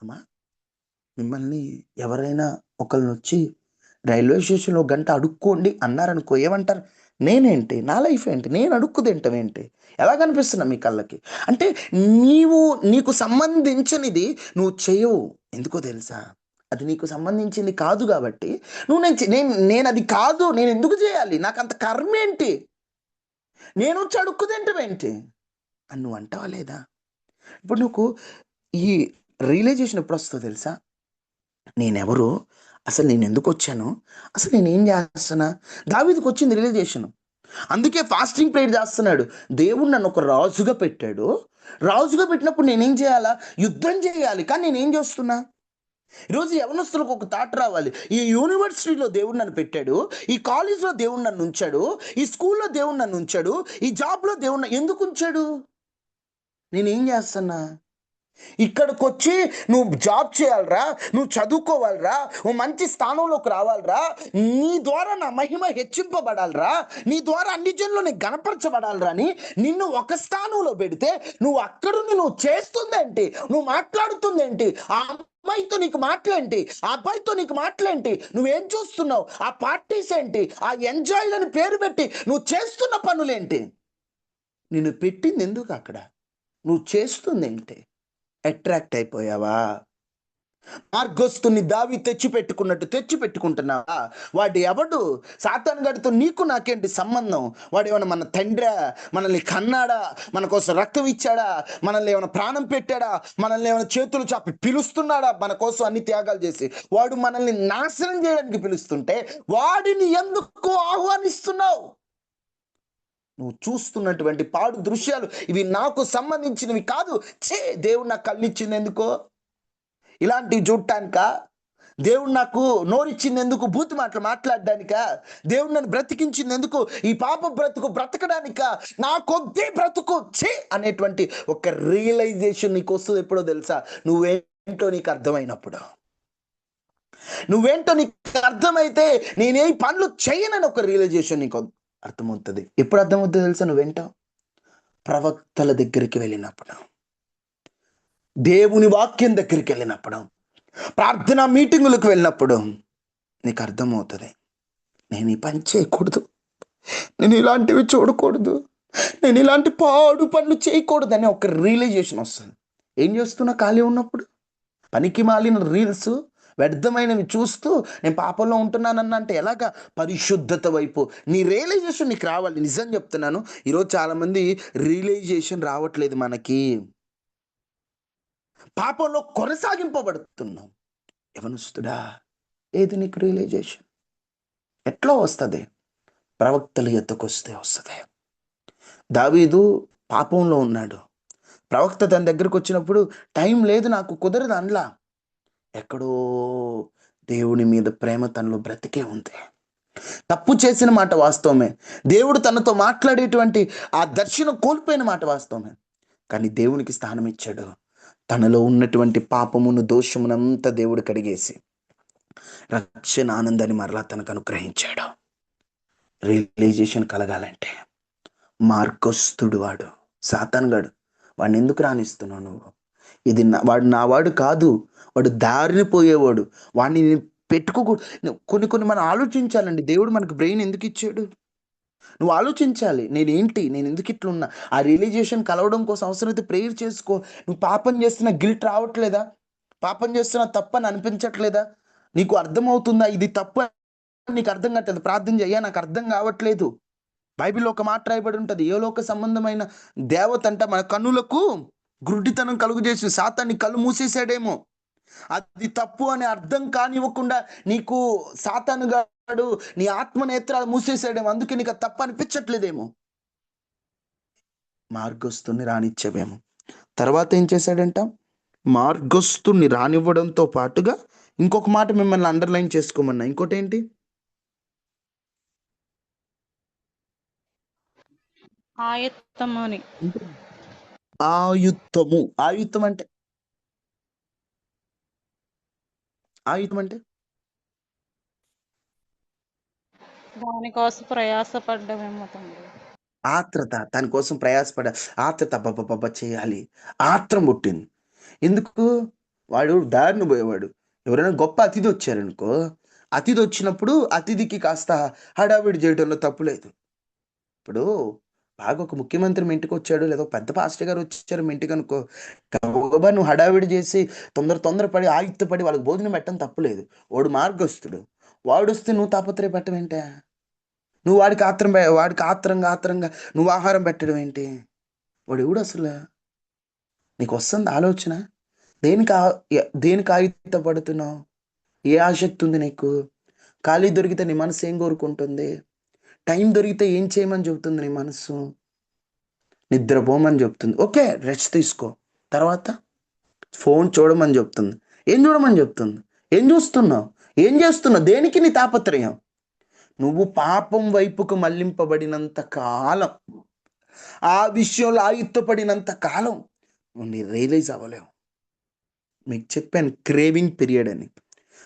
అమ్మా, మిమ్మల్ని ఎవరైనా ఒకరిని వచ్చి రైల్వే స్టేషన్లో 1 గంట అడుక్కోండి అన్నారనుకో, ఏమంటారు? నేనేంటి, నా లైఫ్ ఏంటి, నేను అడుక్కుదేంటం ఏంటి, ఎలా కనిపిస్తున్నా మీ కళ్ళకి? అంటే నీకు సంబంధించినది నువ్వు చేయవు. ఎందుకో తెలుసా? అది నీకు సంబంధించింది కాదు కాబట్టి నేను అది కాదు, నేను ఎందుకు చేయాలి, నాకు అంత కర్మ ఏంటి, నేను వచ్చి అడుక్కుదేంటం ఏంటి అని నువ్వు అంటావా లేదా? ఇప్పుడు నువ్వు ఈ రియలైజేషన్ ఎప్పుడు వస్తుందో తెలుసా? నేనెవరు, అసలు నేను ఎందుకు వచ్చాను, అసలు నేనేం చేస్తున్నా? దావీదుకు వచ్చింది రియలైజేషన్. అందుకే ఫాస్టింగ్ ప్రేయర్ చేస్తున్నాడు. దేవుడు నన్ను ఒక రాజుగా పెట్టాడు, రాజుగా పెట్టినప్పుడు నేనేం చేయాలా? యుద్ధం చేయాలి. కానీ నేనేం చేస్తున్నా? ఈరోజు యవనస్తులకు ఒక థాట్ రావాలి, ఈ యూనివర్సిటీలో దేవుడు నన్ను పెట్టాడు, ఈ కాలేజ్లో దేవుడు నన్ను ఉంచాడు, ఈ స్కూల్లో దేవుడు నన్ను ఉంచాడు, ఈ జాబ్లో దేవుడు ఎందుకు ఉంచాడు? నేనేం చేస్తున్నా? ఇక్కడికి వచ్చి నువ్వు జాబ్ చేయాలరా, నువ్వు చదువుకోవాలరా, నువ్వు మంచి స్థానంలోకి రావాలరా, నీ ద్వారా నా మహిమ హెచ్చింపబడాలరా, నీ ద్వారా అన్ని జనులు నీకు గణపరచబడాలరా అని నిన్ను ఒక స్థానంలో పెడితే నువ్వు అక్కడుండి నువ్వు చేస్తుందేంటి, నువ్వు మాట్లాడుతుందేంటి, ఆ అమ్మాయితో నీకు మాటలేంటి, ఆ అబ్బాయితో నీకు మాటలేంటి, నువ్వేం చూస్తున్నావు, ఆ పార్టీస్ ఏంటి, ఆ ఎంజాయ్లని పేరు పెట్టి నువ్వు చేస్తున్న పనులేంటి? నిన్ను పెట్టింది ఎందుకు అక్కడ? నువ్వు చేస్తుంది ఏంటి? అట్రాక్ట్ అయిపోయావా? మార్గస్తుని దావి తెచ్చి పెట్టుకుంటున్నావా? వాడు ఎవడు? సాతాను గడితో నీకు నాకేంటి సంబంధం? వాడు ఏమైనా మన తండ్రా? మనల్ని కన్నాడా? మన కోసం రక్తం ఇచ్చాడా? మనల్ని ఏమైనా ప్రాణం పెట్టాడా? మనల్ని ఏమైనా చేతులు చాపి పిలుస్తున్నాడా మన కోసం అన్ని త్యాగాలు చేసి? వాడు మనల్ని నాశనం చేయడానికి పిలుస్తుంటే వాడిని ఎందుకు ఆహ్వానిస్తున్నావు? నువ్వు చూస్తున్నటువంటి పాడు దృశ్యాలు ఇవి నాకు సంబంధించినవి కాదు. దేవుడు నాకు కళ్ళిచ్చింది ఎందుకో? ఇలాంటివి చూడటానికా? దేవుడు నాకు నోరిచ్చింది ఎందుకు? బూతు మాటలు మాట్లాడడానికా? దేవుడు నన్ను బ్రతికించింది ఎందుకు? ఈ పాప బ్రతుకు బ్రతకడానికా? నా కొద్ది బ్రతుకు అనేటువంటి ఒక రియలైజేషన్ నీకు వస్తుంది ఎప్పుడో తెలుసా? నువ్వేంటో నీకు అర్థమైనప్పుడు. నువ్వేంటో నీకు అర్థమైతే నేనే పనులు చేయనని ఒక రియలైజేషన్ నీకు అర్థమవుతుంది. ఎప్పుడు అర్థమవుతుంది తెలుసా? నువ్వేంటో ప్రవక్తల దగ్గరికి వెళ్ళినప్పుడు, దేవుని వాక్యం దగ్గరికి వెళ్ళినప్పుడు, ప్రార్థనా మీటింగులకు వెళ్ళినప్పుడు నీకు అర్థమవుతుంది, నేను ఈ పని చేయకూడదు, నేను ఇలాంటివి చూడకూడదు, నేను ఇలాంటి పాడు పనులు చేయకూడదు అనే ఒక రియలైజేషన్ వస్తుంది. ఏం చేస్తున్నా ఖాళీ ఉన్నప్పుడు? పనికి మాలిన రీల్స్, వ్యర్థమైనవి చూస్తూ నేను పాపంలో ఉంటున్నానన్న అంటే ఎలాగా? పరిశుద్ధత వైపు నీ రియలైజేషన్ నీకు రావాలి. నిజం చెప్తున్నాను, ఈరోజు చాలామంది రియలైజేషన్ రావట్లేదు మనకి. పాపంలో కొనసాగింపబడుతున్నాం. యవనస్తుడా, ఏది నీకు రియలైజేషన్? ఎట్లా వస్తుంది? ప్రవక్తల ఎత్తుకొస్తే వస్తుంది. దావీదు పాపంలో ఉన్నాడు. ప్రవక్త తన దగ్గరకు వచ్చినప్పుడు టైం లేదు, నాకు కుదరదు అనలా. ఎక్కడో దేవుని మీద ప్రేమ తనలో బ్రతికే ఉంది. తప్పు చేసిన మాట వాస్తవమే, దేవుడు తనతో మాట్లాడేటువంటి ఆ దర్శనం కోల్పోయిన మాట వాస్తవమే. కానీ దేవునికి స్థానం ఇచ్చాడు. తనలో ఉన్నటువంటి పాపమును, దోషమునంతా దేవుడు కడిగేసి రక్షణ ఆనందాన్ని మరలా తనకు అనుగ్రహించాడు. రియలైజేషన్ కలగాలంటే మార్గస్తుడు వాడు, సాతానుగాడు, వాడిని ఎందుకు రానిస్తున్నావు నువ్వు? ఇది వాడు నా వాడు కాదు, వాడు దారిని పోయేవాడు, వాడిని పెట్టుకోకూడదు. కొన్ని మనం ఆలోచించాలండి. దేవుడు మనకు బ్రెయిన్ ఎందుకు ఇచ్చాడు? నువ్వు ఆలోచించాలి, నేనేంటి, నేను ఎందుకు ఇట్లున్నా? ఆ రియలైజేషన్ కలవడం కోసం అవసరమైతే ప్రేయర్ చేసుకో. నువ్వు పాపం చేస్తున్న గిల్ట్ రావట్లేదా? పాపం చేస్తున్న తప్పని అనిపించట్లేదా? నీకు అర్థమవుతుందా ఇది తప్పు? నీకు అర్థం కావట్లేదు, ప్రార్థన చెయ్యా, నాకు అర్థం కావట్లేదు. బైబిల్లో ఒక మాట రాయబడి ఉంటుంది, ఏ లోక సంబంధమైన దేవత అంట మన కన్నులకు గుడ్డితనం కలుగు చేసి సాతాన్ని కళ్ళు మూసేసాడేమో. అది తప్పు అని అర్థం కానివ్వకుండా నీకు సాతానుగాడు నీ ఆత్మనేత్రాలు మూసేసాడేమో, అందుకే నీకు తప్పు అనిపించట్లేదేమో. మార్గస్తుని రానిచ్చావేమో. తర్వాత ఏం చేశాడంట? మార్గస్తుని రానివ్వడంతో పాటుగా ఇంకొక మాట మిమ్మల్ని అండర్లైన్ చేసుకోమన్నా. ఇంకోటి ఏంటి? ఆయుత్తము అని. ఆయుత్తము. ఆయుత్తం అంటే దానికోసం ప్రయాసపడ్డమేమో తండ్రి. ఆత్రత, దాని కోసం ప్రయాసపడ ఆత్రత, బబ్బ చేయాలి, ఆత్రం పుట్టింది. ఎందుకు? వాడు దారిని పోయేవాడు. ఎవరైనా గొప్ప అతిథి వచ్చారనుకో, అతిథి వచ్చినప్పుడు అతిథికి కాస్త హడావిడి చేయడంలో తప్పు లేదు. ఇప్పుడు బాగా ఒక ముఖ్యమంత్రి మీ ఇంటికి వచ్చాడు, లేదా పెద్ద పాస్టర్ గారు వచ్చారు మీ ఇంటికి అనుకో, గబగబా నువ్వు హడావిడి చేసి తొందరపడి ఆయుత్తపడి వాళ్ళకి భోజనం పెట్టడం తప్పులేదు. వాడు మార్గస్తుడు, వాడు వస్తే నువ్వు తాపత్రయపడటం ఏంటా? నువ్వు వాడికి ఆత్రంగా నువ్వు ఆహారం పెట్టడం ఏంటి? వాడు ఎవడు అసలు? నీకు వస్తుంది ఆలోచన? దేనికి ఆయుత్తపడుతున్నావు? ఏ ఆసక్తి ఉంది నీకు? ఖాళీ దొరికితే నీ మనసు ఏం కోరుకుంటుంది? టైం దొరికితే ఏం చేయమని చెబుతుంది నీ మనసు? నిద్రపోమని చెప్తుంది. ఓకే, రెస్ట్ తీసుకో. తర్వాత ఫోన్ చూడమని చెప్తుంది. ఏం చూడమని చెప్తుంది? ఏం చూస్తున్నావు? ఏం చేస్తున్నావు? దేనికి నీ తాపత్రయం? నువ్వు పాపం వైపుకు మళ్లింపబడినంత కాలం, ఆ విషయంలో ఆయుత్తపడినంత కాలం నువ్వు రియలైజ్ అవ్వలేవు. మీకు చెప్పాను క్రేవింగ్ పీరియడ్ అని.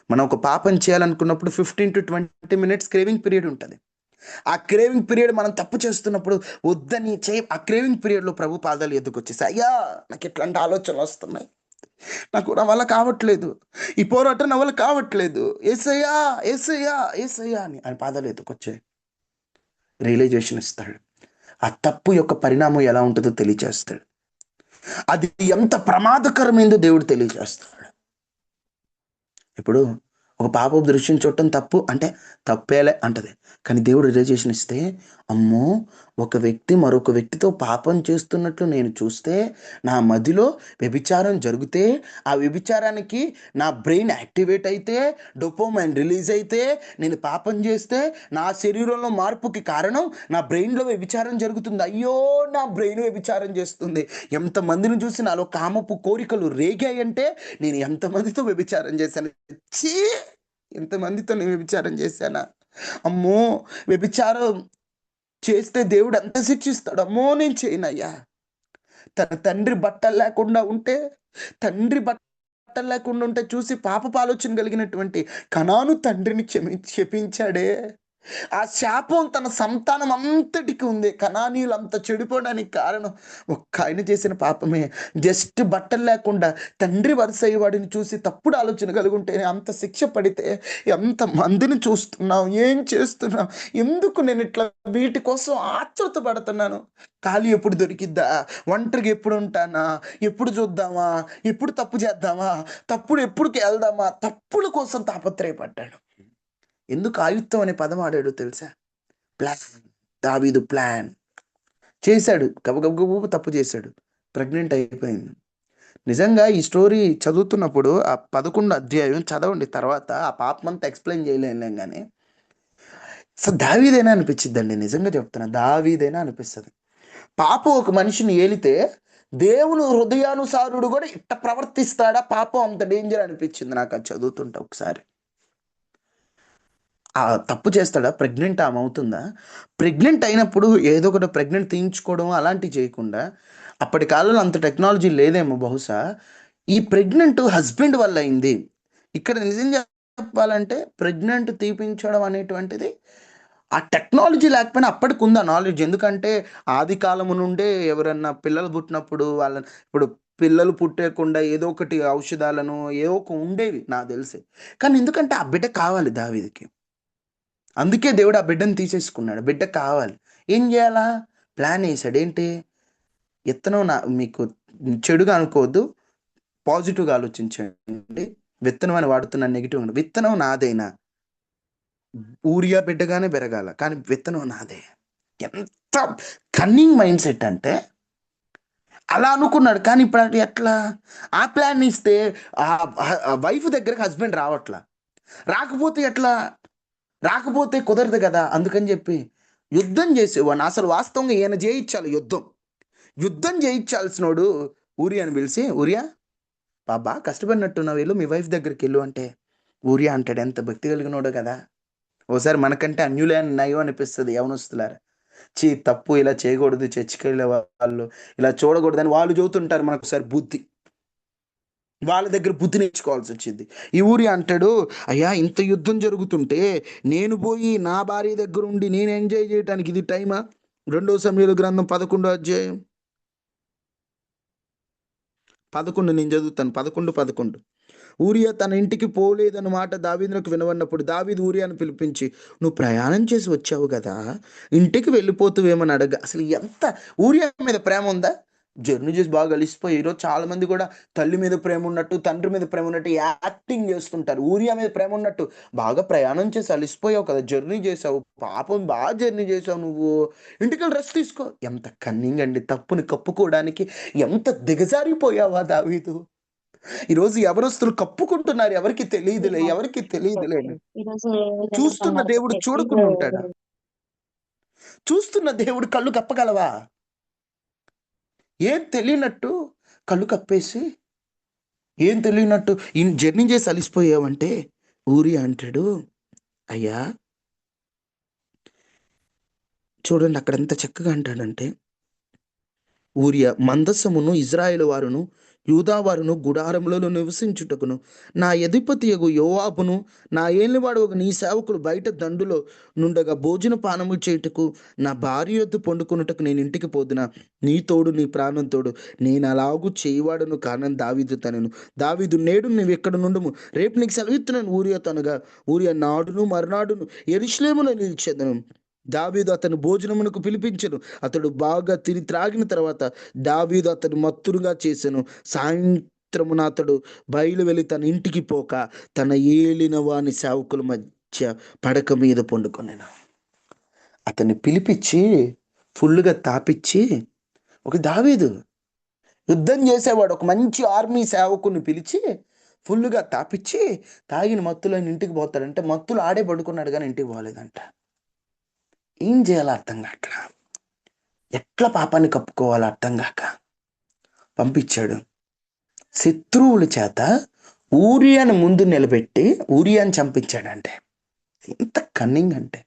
మనం ఒక పాపం చేయాలనుకున్నప్పుడు 15 to 20 minutes క్రేవింగ్ పీరియడ్ ఉంటుంది. ఆ క్రేవింగ్ పీరియడ్ మనం తప్పు చేస్తున్నప్పుడు వద్దని ఆ క్రేవింగ్ పీరియడ్లో ప్రభు పాదాలు ఎద్దుకొచ్చేసి, అయ్యా నాకు ఇట్లాంటి ఆలోచనలు వస్తున్నాయి, నా వల్ల కావట్లేదు, ఈ పోరాటం నా వల్ల కావట్లేదు, ఏసయ్యా ఏసయ్యా ఏసయ్యా అని ఆయన పాదాలు ఎత్తుకొచ్చాయి. రియలైజేషన్ ఇస్తాడు. ఆ తప్పు యొక్క పరిణామం ఎలా ఉంటుందో తెలియజేస్తాడు. అది ఎంత ప్రమాదకరమైందో దేవుడు తెలియజేస్తాడు. ఇప్పుడు ఒక పాప దృశ్యం చూడటం తప్పు అంటే తప్పేలే అంటది. కానీ దేవుడు రియలైజేషన్ ఇస్తే, అమ్మో ఒక వ్యక్తి మరొక వ్యక్తితో పాపం చేస్తున్నట్లు నేను చూస్తే, నా మదిలో వ్యభిచారం జరిగితే, ఆ వ్యభిచారానికి నా బ్రెయిన్ యాక్టివేట్ అయితే, డోపమైన్ రిలీజ్ అయితే, నేను పాపం చేస్తే నా శరీరంలో మార్పుకి కారణం నా బ్రెయిన్లో వ్యభిచారం జరుగుతుంది. అయ్యో నా బ్రెయిన్ వ్యభిచారం చేస్తుంది. ఎంతమందిని చూసి నాలో కామపు కోరికలు రేగాయంటే నేను ఎంతమందితో వ్యభిచారం చేశాను. ఛీ, ఎంతమందితో నేను వ్యభిచారం చేశానా? అమ్మో వ్యభిచారం చేస్తే దేవుడు ఎంత శిక్షిస్తాడు. అమ్మో నేను చేయనయ్యా. తన తండ్రి బట్టలు లేకుండా ఉంటే చూసి పాపపు ఆలోచన కలిగినటువంటి కనాను తండ్రిని క్షమించాడే. ఆ శాపం తన సంతానం అంతటికి ఉంది. కనానీయులు అంత చెడిపోవడానికి కారణం ఒక్క ఆయన చేసిన పాపమే. జస్ట్ బట్టలు లేకుండా తండ్రి వరుస అయ్యేవాడిని చూసి తప్పుడు ఆలోచన కలుగుంటే అంత శిక్ష పడితే ఎంత మందిని చూస్తున్నావు, ఏం చేస్తున్నావు, ఎందుకు నేను ఇట్లా వీటి కోసం ఆతృత పడుతున్నాను? ఖాళీ ఎప్పుడు దొరికిద్దా, ఒంటరిగా ఎప్పుడు ఉంటానా, ఎప్పుడు చూద్దామా, ఎప్పుడు తప్పు చేద్దామా, ఎప్పుడుకి వెళ్దామా, తప్పుల కోసం తాపత్రయపడ్డాడు. ఎందుకు ఆయుత్తం అనే పదం ఆడాడు తెలుసా? ప్లాన్. దావీదు ప్లాన్ చేశాడు, గబగబ తప్పు చేశాడు, ప్రెగ్నెంట్ అయిపోయింది. నిజంగా ఈ స్టోరీ చదువుతున్నప్పుడు ఆ 11వ అధ్యాయం చదవండి, తర్వాత ఆ పాపమంతా ఎక్స్ప్లెయిన్ చేయలేం. కానీ అసలు దావీదైనా అనిపించిద్దండి, నిజంగా చెప్తున్నా, దావీదైనా అనిపిస్తుంది. పాపం ఒక మనిషిని ఏలితే దేవుని హృదయానుసారుడు కూడా ఇట్ట ప్రవర్తిస్తాడా? పాపం అంత డేంజర్ అనిపించింది నాకు అది చదువుతుంటా. ఒకసారి ఆ తప్పు చేస్తాడా? ప్రెగ్నెంట్ ఆమె అవుతుందా? ప్రెగ్నెంట్ అయినప్పుడు ఏదో ఒకటి ప్రెగ్నెంట్ తీయించుకోవడం అలాంటివి చేయకుండా, అప్పటి కాలంలో అంత టెక్నాలజీ లేదేమో బహుశా, ఈ ప్రెగ్నెంట్ హస్బెండ్ వల్ల అయింది. ఇక్కడ నిజం చెప్పాలంటే ప్రెగ్నెంట్ తీపించడం అనేటువంటిది ఆ టెక్నాలజీ లేకపోయినా అప్పటికి ఉంది ఆ నాలెడ్జ్. ఎందుకంటే ఆది కాలము నుండే ఎవరన్నా పిల్లలు పుట్టినప్పుడు వాళ్ళని, ఇప్పుడు పిల్లలు పుట్టకుండా ఏదో ఒకటి ఔషధాలను ఏదో ఒక ఉండేవి నాకు తెలిసి. కానీ ఎందుకంటే ఆ బిడ్డ కావాలి దావీదుకి, అందుకే దేవుడు ఆ బిడ్డను తీసేసుకున్నాడు. బిడ్డ కావాలి, ఏం చేయాలా? ప్లాన్ వేసాడు. ఏంటి? విత్తనం మీకు చెడుగా అనుకోవద్దు, పాజిటివ్గా ఆలోచించండి. విత్తనం అని వాడుతున్న నెగిటివ్. విత్తనం నాదైనా ఊరియా బిడ్డగానే పెరగాల, కానీ విత్తనం నాదే. ఎంత కన్నింగ్ మైండ్ సెట్ అంటే అలా అనుకున్నాడు. కానీ ఇప్పుడు అది ఎట్లా? ఆ ప్లాన్ ఇస్తే ఆ వైఫ్ దగ్గరకు హస్బెండ్ రాకపోతే ఎట్లా? రాకపోతే కుదరదు కదా. అందుకని చెప్పి యుద్ధం చేసేవాడిని. అసలు వాస్తవంగా ఈయన చేయించాలి యుద్ధం చేయించాల్సినోడు ఊరియాని పిలిచి, ఊరియా బాబా కష్టపడినట్టున్నావు, వెళ్ళు మీ వైఫ్ దగ్గరికి వెళ్ళు అంటే, ఊరియా అంటాడు. ఎంత భక్తి కలిగినోడో కదా. ఓసారి మనకంటే అన్యులే నయం అనిపిస్తుంది యవనస్తులారా. తప్పు ఇలా చేయకూడదు, చర్చికి వెళ్ళే వాళ్ళు ఇలా చూడకూడదని వాళ్ళు చెబుతుంటారు. మనకు ఒకసారి వాళ్ళ దగ్గర బుద్ధి నేర్చుకోవాల్సి వచ్చింది. ఈ ఊరి అంటాడు, అయ్యా ఇంత యుద్ధం జరుగుతుంటే నేను పోయి నా భార్య దగ్గర ఉండి నేను ఎంజాయ్ చేయడానికి ఇది టైమా? 2 సమూయేలు గ్రంథం 11వ అధ్యాయం 11 నేను చదువుతాను. 11:11. ఊరియా తన ఇంటికి పోలేదన్నమాట దావీదునకు వినవన్నప్పుడు దావీదు ఊరియాను పిలిపించి, నువ్వు ప్రయాణం చేసి వచ్చావు కదా, ఇంటికి వెళ్ళిపోతువేమని అసలు ఎంత ఊరియా మీద ప్రేమ ఉందా? జర్నీ చేసి బాగా కలిసిపోయి, ఈరోజు చాలా మంది కూడా తల్లి మీద ప్రేమ ఉన్నట్టు, తండ్రి మీద ప్రేమ ఉన్నట్టు యాక్టింగ్ చేస్తుంటారు. ఊరియా మీద ప్రేమ ఉన్నట్టు బాగా ప్రయాణం చేసి అలిసిపోయావు కదా, జర్నీ చేసావు, పాపం బాగా జర్నీ చేసావు, నువ్వు ఇంటికి వెళ్ళి రెస్ట్ తీసుకో. ఎంత కన్నింగ్ అండి, తప్పుని కప్పుకోవడానికి ఎంత దిగజారిపోయావా దావీదు. ఈరోజు యవనస్తులు కప్పుకుంటున్నారు, ఎవరికి తెలియదులే. చూస్తున్న దేవుడు చూడకుండా ఉంటాడా? చూస్తున్న దేవుడు కళ్ళు కప్పగలవా? ఏం తెలియనట్టు కళ్ళు కప్పేసి, ఏం తెలియనట్టు జర్నీ చేసి అలిసిపోయావంటే ఊరియా అంటాడు, అయ్యా చూడండి అక్కడ ఎంత చక్కగా అంటాడంటే, ఊరియా మందసమును ఇజ్రాయేలు వారును యూదా వారును గుడారములలో నివసించుటకును నా అధిపతియగు యోవాబును నా ఏలివాడు ఒక నీ సేవకుడు బయట దండులో నుండగా భోజన పానము చేయుటకు నా భార్య యొద్ద పండుకొనుటకు నేను ఇంటికి పోదునా, నీ తోడు నీ ప్రాణం తోడు నేను అలాగూ చేయవాడను కానని దావీదు తనను. దావీదు నేడు నువ్వు ఎక్కడ నుండుము, రేపు నీకు సెలవిస్తున్నాను ఊరియా తనగా. ఊరియా నాడును మరునాడును యెరూషలేములో నిలిచెదను. దావీదు అతను భోజనమునకు పిలిపించెను. అతడు బాగా తిని త్రాగిన తర్వాత దావీదు అతను మత్తురుగా చేసెను. సాయంత్రమున అతడు బయలు వెళ్ళి తన ఇంటికి పోక తన ఏలిన వాని సేవకుల మధ్య పడక మీద పండుకొనెను. అతన్ని పిలిపించి ఫుల్గా తాపిచ్చి, ఒక దావీదు యుద్ధం చేసేవాడు ఒక మంచి ఆర్మీ సేవకుని పిలిచి ఫుల్గా తాపిచ్చి తాగిన మత్తులో ఇంటికి పోతాడంటే మత్తులు ఆడే పడుకున్నాడు కానీ ఇంటికి పోలేదంట. ఏం చేయాలో అర్థం కాక, ఎట్లా పాపాన్ని కప్పుకోవాలో అర్థం కాక పంపించాడు. శత్రువుల చేత ఊరియాని ముందు నిలబెట్టి ఊరియాని చంపించాడంటే ఎంత కన్నింగ్ అంటే,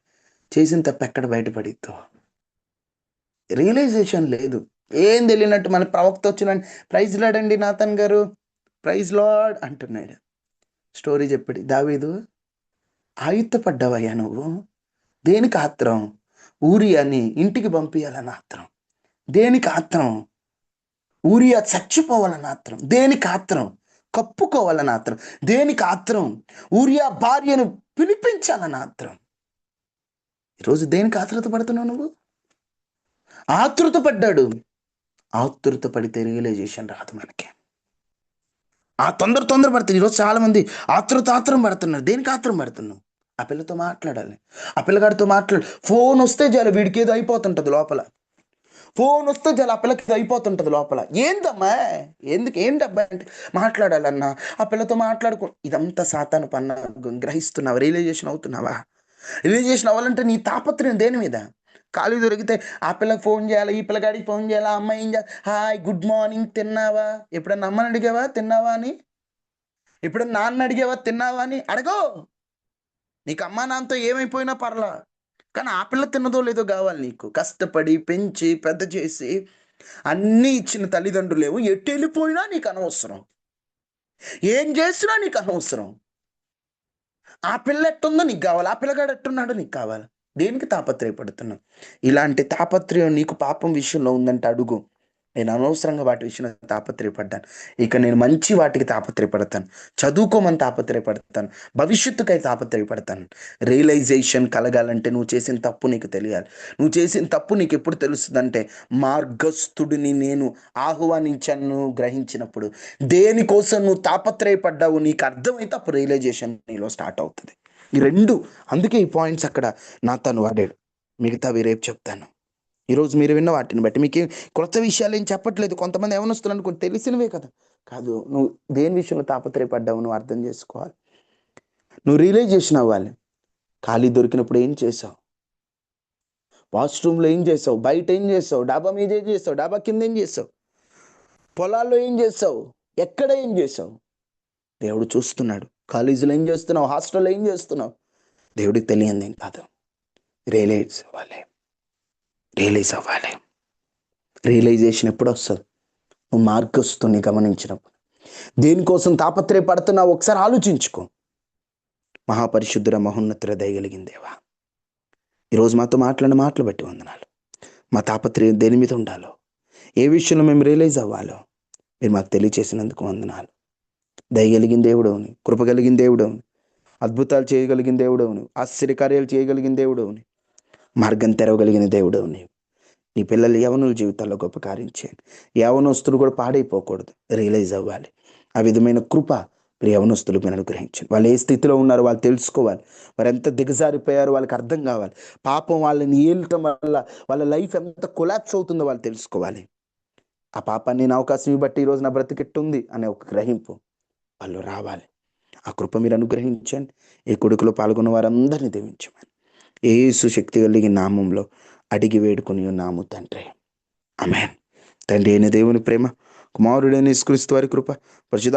చేసిన తప్పు ఎక్కడ బయటపడిద్దో రియలైజేషన్ లేదు. ఏం తెలియనట్టు మన ప్రవక్త వచ్చిన ప్రైజ్ లాడండి నాథన్ గారు, ప్రైజ్ లాడ్ అంటున్నాడు. స్టోరీ చెప్పాడు. దావీదు ఆయుత్తపడ్డావయ్యా నువ్వు, దేనికి ఆత్రం? ఊరియాని ఇంటికి పంపించాలని ఆత్రం. దేనికి ఆత్రం? ఊరియా చచ్చిపోవాలని ఆత్రం. దేనికి ఆత్రం? కప్పుకోవాలని ఆత్రం. దేనికి ఆత్రం? ఊరియా భార్యను పిలిపించాలని ఆత్రం. ఈరోజు దేనికి ఆతృత పడుతున్నావు నువ్వు? ఆతృత పడ్డాడు. ఆతృత పడితే రియలైజేషన్ రాదు మనకి. ఆ తొందర పడుతుంది. ఈరోజు చాలా మంది ఆత్రం పడుతున్నారు. దేనికి ఆత్రం పడుతున్నావు? ఆ పిల్లతో మాట్లాడాలి, ఆ పిల్లగాడితో ఫోన్ వస్తే చాలు వీడికి ఏదో అయిపోతుంటుంది లోపల. ఫోన్ వస్తే చాలు ఆ పిల్లకి అయిపోతుంటుంది లోపల. ఏందమ్మా ఏంటబ్బా అంటే మాట్లాడాలన్నా ఆ పిల్లతో మాట్లాడుకో. ఇదంతా సాతాను పన్న. గ్రహిస్తున్నావా? రియలైజేషన్ అవుతున్నావా? రియలైజేషన్ అవ్వాలంటే నీ తాపత్రయం దేని మీద? ఖాళీ దొరికితే ఆ పిల్లకి ఫోన్ చేయాలి, ఈ పిల్లగాడికి ఫోన్ చేయాలి, ఆ అమ్మాయి ఏం చేయాలి, హాయ్ గుడ్ మార్నింగ్ తిన్నావా, ఎప్పుడన్నా అమ్మని అడిగావా తిన్నావా అని, ఎప్పుడన్నా నాన్న అడిగావా తిన్నావా అని అడగో. నీకు అమ్మా నాన్నతో ఏమైపోయినా పర్లా, కానీ ఆ పిల్ల తిన్నదో లేదో కావాలి నీకు. కష్టపడి పెంచి పెద్ద చేసి అన్నీ ఇచ్చిన తల్లిదండ్రులేమో ఎటు వెళ్ళిపోయినా నీకు అనవసరం, ఏం చేసినా నీకు అనవసరం. ఆ పిల్ల ఎట్టుందో నీకు కావాలి, ఆ పిల్లగాడు ఎట్టున్నాడో నీకు కావాలి. దేనికి తాపత్రయపడుతున్నావు? ఇలాంటి తాపత్రయం నీకు పాపం విషయంలో ఉందంటే అడుగు. నేను అనవసరంగా వాటి విషయంలో తాపత్రయపడ్డాను, ఇక నేను మంచి వాటికి తాపత్రయపడతాను, చదువుకోమని తాపత్రయపడతాను, భవిష్యత్తుకై తాపత్రయపడతాను. రియలైజేషన్ కలగాలంటే నువ్వు చేసిన తప్పు నీకు తెలియాలి. నువ్వు చేసిన తప్పు నీకు ఎప్పుడు తెలుస్తుందంటే మార్గస్థుడిని నేను ఆహ్వానించాను గ్రహించినప్పుడు. దేనికోసం నువ్వు తాపత్రయపడ్డావు నీకు అర్థమైతే అప్పుడు రియలైజేషన్ నీలో స్టార్ట్ అవుతుంది. ఈ రెండు, అందుకే ఈ పాయింట్స్ అక్కడ నాథన్ వాడాడు. మిగతావి రేపు చెప్తాను. ఈరోజు మీరు విన్న వాటిని బట్టి మీకు కొత్త విషయాలు ఏం చెప్పట్లేదు. కొంతమంది ఏమనొస్తున్నారు కొన్ని తెలిసినవే కదా. కాదు, నువ్వు దేని విషయంలో తాపత్రయపడ్డావు నువ్వు అర్థం చేసుకోవాలి. నువ్వు రియలైజేషన్ అవ్వాలి. ఖాళీ దొరికినప్పుడు ఏం చేసావు? వాష్రూమ్లో ఏం చేసావు? బయట ఏం చేసావు? డాబా మీద ఏం చేసావు? డాబా కింద ఏం చేసావు? పొలాల్లో ఏం చేసావు? ఎక్కడ ఏం చేసావు? దేవుడు చూస్తున్నాడు. కాలేజీలో ఏం చేస్తున్నావు? హాస్టల్లో ఏం చేస్తున్నావు? దేవుడికి తెలియంది ఏం కాదు. రియలైజ్ అవ్వాలి. రియలైజేషన్ ఎప్పుడు వస్తుంది? నువ్వు మార్గస్తుని గమనించినప్పుడు. దేనికోసం తాపత్రయపడుతున్నావు ఒకసారి ఆలోచించుకో. మహాపరిశుద్ధుర మహోన్నతుర దయగలిగిన దేవా, ఈరోజు మాతో మాట్లాడిన మాటలు బట్టి వందనాలు. మా తాపత్రయం దేని మీద ఉండాలో, ఏ విషయంలో మేము రియలైజ్ అవ్వాలో మీరు మాకు తెలియచేసినందుకు వందనాలు. దయగలిగిన దేవుడవుని, కృప కలిగిన దేవుడవుని, అద్భుతాలు చేయగలిగిన దేవుడవుని, ఆశ్చర్యకార్యాలు చేయగలిగిన దేవుడవుని, మార్గం తెరవగలిగిన దేవుడవుని. నీ పిల్లలు యవనుల జీవితాల్లో గొప్ప కార్యం చేయండి. యవనస్తులు కూడా పాడైపోకూడదు, రియలైజ్ అవ్వాలి. ఆ విధమైన కృప యవనస్తులు మీరు అనుగ్రహించండి. వాళ్ళు ఏ స్థితిలో ఉన్నారో వాళ్ళు తెలుసుకోవాలి. వారు ఎంత దిగజారిపోయారో వాళ్ళకి అర్థం కావాలి. పాపం వాళ్ళని ఏలటం వల్ల వాళ్ళ లైఫ్ ఎంత కొలాప్స్ అవుతుందో వాళ్ళు తెలుసుకోవాలి. ఆ పాపాన్ని నేను అవకాశం బట్టి ఈరోజు నా బ్రతికెట్టుంది అనే ఒక గ్రహింపు వాళ్ళు రావాలి. ఆ కృప మీరు అనుగ్రహించండి. ఈ కొడుకులో పాల్గొన్న వారందరినీ దీవించమని యేసు శక్తి కలిగిన నామంలో అడిగి వేడుకొని ఉన్నాము తండ్రి, ఆమేన్. తండ్రి అయిన దేవుని ప్రేమ, కుమారుడైన యేసుక్రీస్తు వారి కృప, పరిశుద్ధ